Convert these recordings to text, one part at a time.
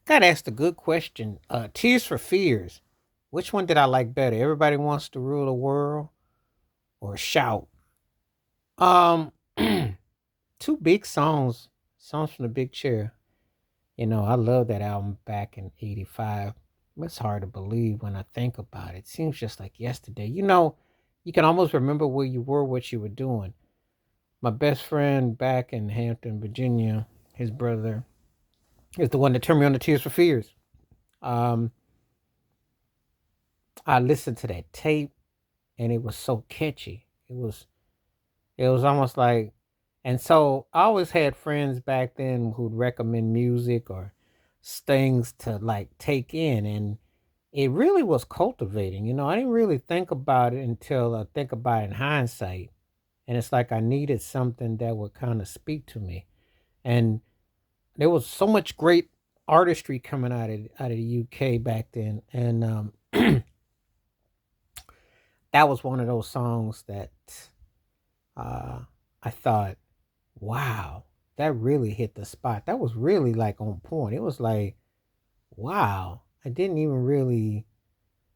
Got asked a good question. Tears for Fears. Which one did I like better? Everybody Wants to Rule the World or Shout? Um, two big songs from the Big Chair. I love that album back in '85. It's hard to believe when I think about it. Seems just like yesterday. You can almost remember where you were, what you were doing. My best friend back in Hampton, Virginia, his brother is the one that turned me on to Tears for Fears. Um, I listened to that tape and it was so catchy. It was almost like, and so I always had friends back then who'd recommend music or things to like take in, and it really was cultivating. I didn't really think about it until I think about it in hindsight, and it's like I needed something that would kind of speak to me, and there was so much great artistry coming out of the UK back then, and that was one of those songs that uh, I thought, wow, that really hit the spot. That was really like on point. It was like, wow, I didn't even really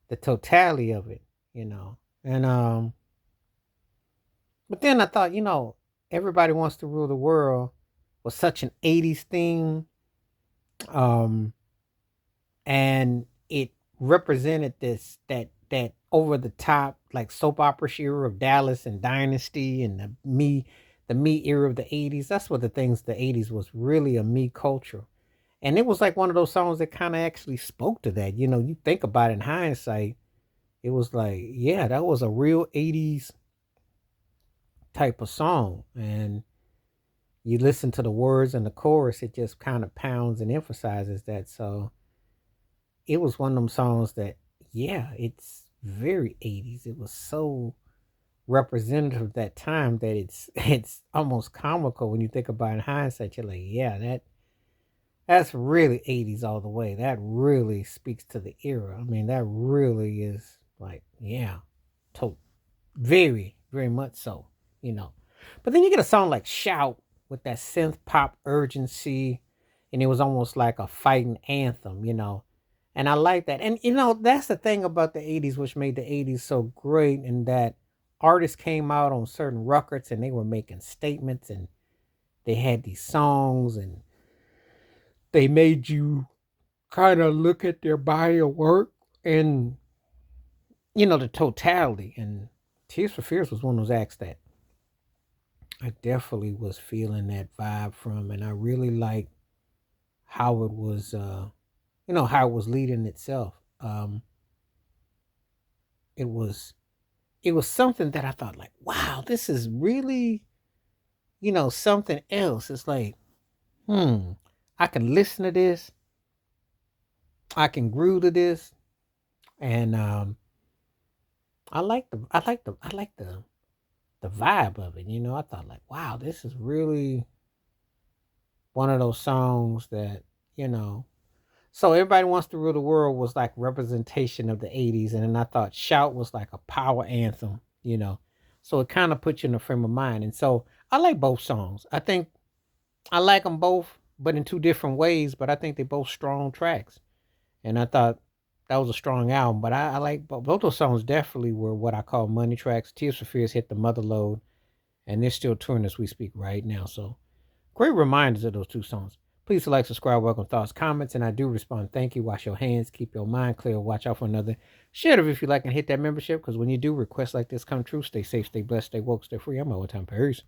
the totality of it, you know. And but then I thought, everybody wants to rule the world was such an '80s theme, um, and it represented that over the top like soap opera era of Dallas and Dynasty and the me era of the '80s. That's what the things the '80s was really a me culture. And it was like one of those songs that kind of actually spoke to that. You think about it in hindsight, it was like, yeah, that was a real '80s type of song. And you listen to the words and the chorus, it just kind of pounds and emphasizes that. So it was one of them songs that, yeah, it's very '80s. It was so representative of that time that it's it's almost comical when you think about it in hindsight. You're like, yeah, that's really '80s all the way. That really speaks to the era. I mean, that really is like, yeah, to very, very much so, you know. But then you get a song like Shout with that synth pop urgency, and it was almost like a fighting anthem. And I like that. And that's the thing about the '80s, which made the '80s so great, in that artists came out on certain records and they were making statements, and they had these songs, and they made you kind of look at their body of work and the totality. And Tears for Fears was one of those acts that I definitely was feeling that vibe from, and I really liked how it was, how it was leading itself. It was it was something that I thought like, wow, this is really something else. It's like, hmm, I can listen to this, I can groove to this, and I like the vibe of it. I thought like, wow, this is really one of those songs that you know. So Everybody Wants to Rule the World was like representation of the '80s, and then I thought Shout was like a power anthem. So it kind of puts you in a frame of mind, and so I like both songs. I think I like them both, but in two different ways. But I think they're both strong tracks, and I thought that was a strong album. But I like both those songs. Definitely were what I call money tracks. Tears for Fears hit the mother load, and they're still touring as we speak right now. So great reminders of those two songs. Please like, subscribe, welcome thoughts, comments, and I do respond. Thank you. Wash your hands, keep your mind clear, watch out for another. Share it if you like, and hit that membership, because when you do, requests like this come true. Stay safe, stay blessed, stay woke, stay free. I'm all the time. Peace.